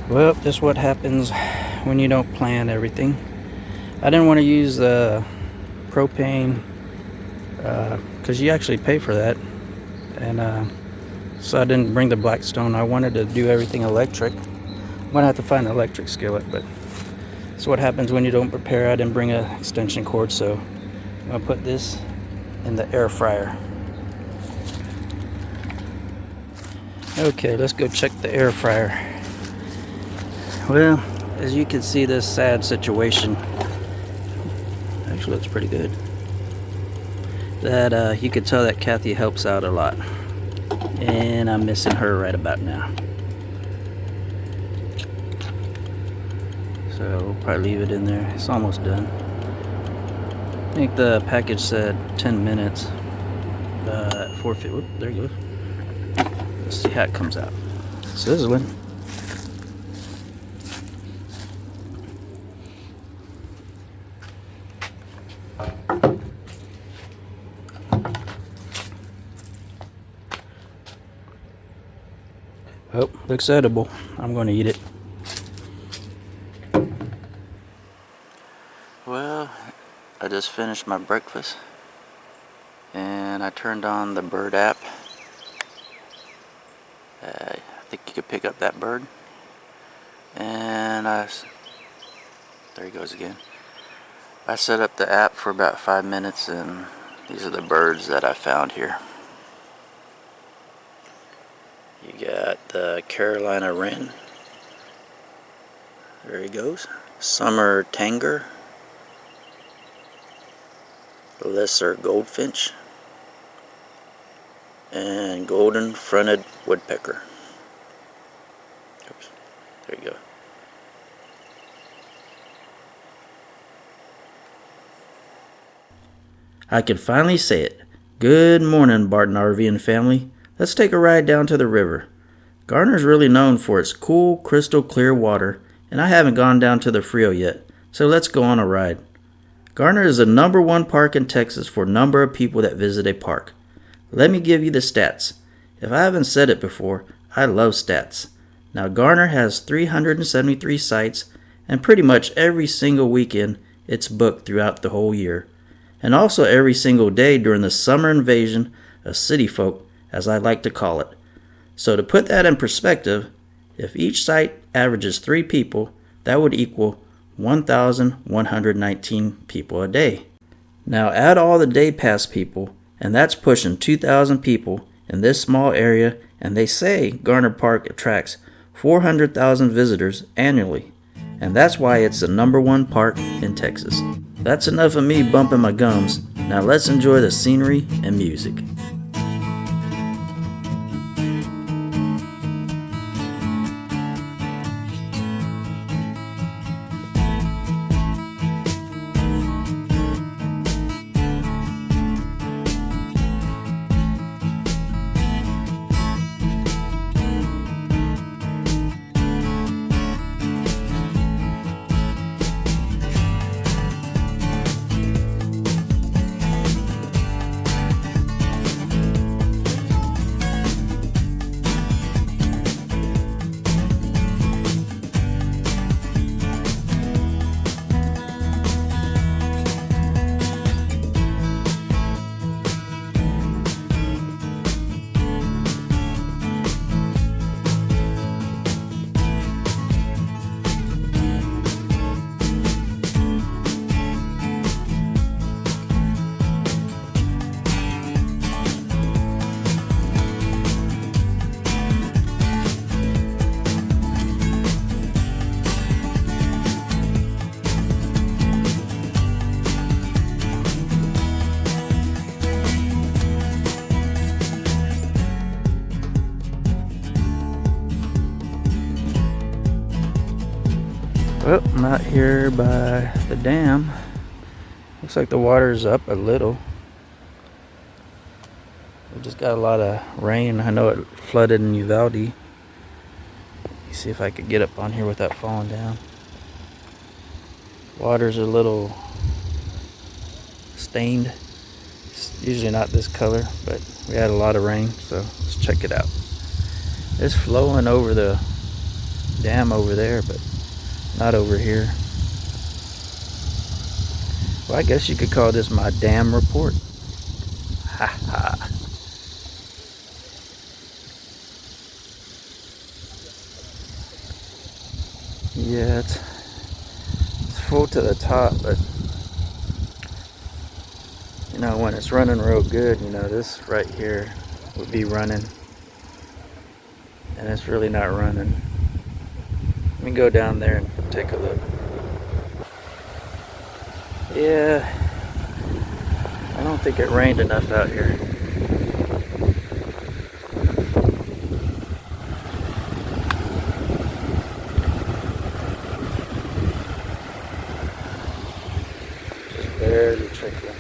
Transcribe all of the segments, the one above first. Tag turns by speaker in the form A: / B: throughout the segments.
A: Well, this is what happens when you don't plan everything. I didn't want to use propane because you actually pay for that, and so I didn't bring the Blackstone. I wanted to do everything electric. I'm gonna have to find an electric skillet, but that's what happens when you don't prepare. I didn't bring an extension cord, so I'm gonna put this in the air fryer. Okay, let's go check the air fryer. Well, as you can see, this sad situation actually looks pretty good. That you could tell that Kathy helps out a lot, and I'm missing her right about now. So we'll probably leave it in there. It's almost done. I think the package said 10 minutes. 450. Whoop, there you go. Let's see how it comes out. Sizzling. Oh, looks edible. I'm going to eat it. Well, I just finished my breakfast and I turned on the bird app. I think you could pick up that bird, and there he goes again. I set up the app for about 5 minutes, and these are the birds that I found here. You got the Carolina wren. There he goes. Summer tanger. Lesser goldfinch. And golden fronted woodpecker. Oops. There you go. I can finally say it. Good morning, Barton RV and family. Let's take a ride down to the river. Garner's really known for its cool, crystal clear water, and I haven't gone down to the Frio yet, so let's go on a ride. Garner is the #1 park in Texas for number of people that visit a park. Let me give you the stats. If I haven't said it before, I love stats. Now, Garner has 373 sites, and pretty much every single weekend it's booked throughout the whole year, and also every single day during the summer invasion of city folk, as I like to call it. So to put that in perspective, if each site averages 3 people, that would equal 1,119 people a day. Now add all the day pass people, and that's pushing 2,000 people in this small area, and they say Garner Park attracts 400,000 visitors annually, and that's why it's the #1 park in Texas. That's enough of me bumping my gums. Now let's enjoy the scenery and music. Well, I'm out here by the dam. Looks like the water's up a little. We just got a lot of rain. I know it flooded in Uvalde. Let me see if I could get up on here without falling down. Water's a little stained. It's usually not this color, but we had a lot of rain, so let's check it out. It's flowing over the dam over there, but not over here. Well, I guess you could call this my dam report. Ha ha. Yeah, it's full to the top, but you know, when it's running real good, you know, this right here would be running, and it's really not running. Let me go down there and take a look. Yeah, I don't think it rained enough out here. Just barely trickling.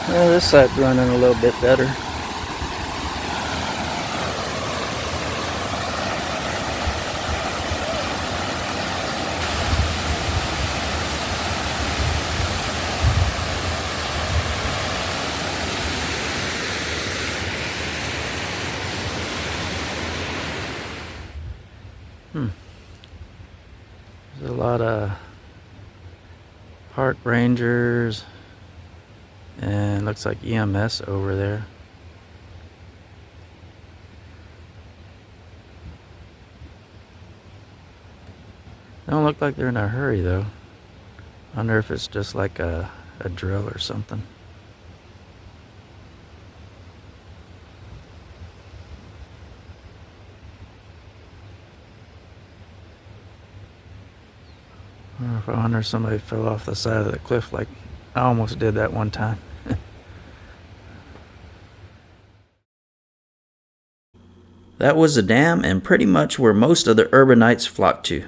A: Well, this side's running a little bit better. There's a lot of park rangers and looks like EMS over there. They don't look like they're in a hurry though. I wonder if it's just like a drill or something. Or I wonder if somebody fell off the side of the cliff like I almost did that one time. That was the dam and pretty much where most of the urbanites flock to.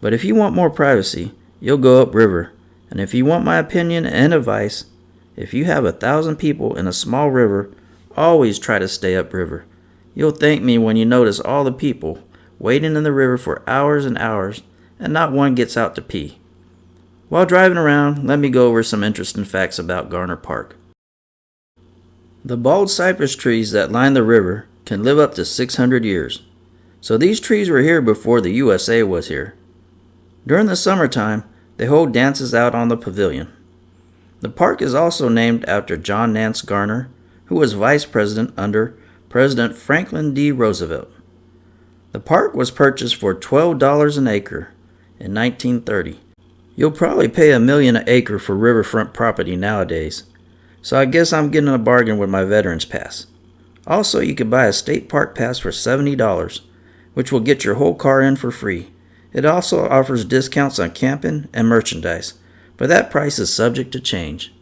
A: But if you want more privacy, you'll go upriver. And if you want my opinion and advice, if you have 1,000 people in a small river, always try to stay upriver. You'll thank me when you notice all the people waiting in the river for hours and hours and not one gets out to pee. While driving around, let me go over some interesting facts about Garner Park. The bald cypress trees that line the river can live up to 600 years. So these trees were here before the USA was here. During the summertime, they hold dances out on the pavilion. The park is also named after John Nance Garner, who was vice president under President Franklin D. Roosevelt. The park was purchased for $12 an acre in 1930. You'll probably pay $1 million an acre for riverfront property nowadays, so I guess I'm getting a bargain with my Veterans Pass. Also, you can buy a state park pass for $70, which will get your whole car in for free. It also offers discounts on camping and merchandise, but that price is subject to change.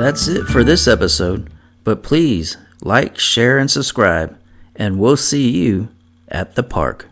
A: That's it for this episode, but please like, share, and subscribe, and we'll see you at the park.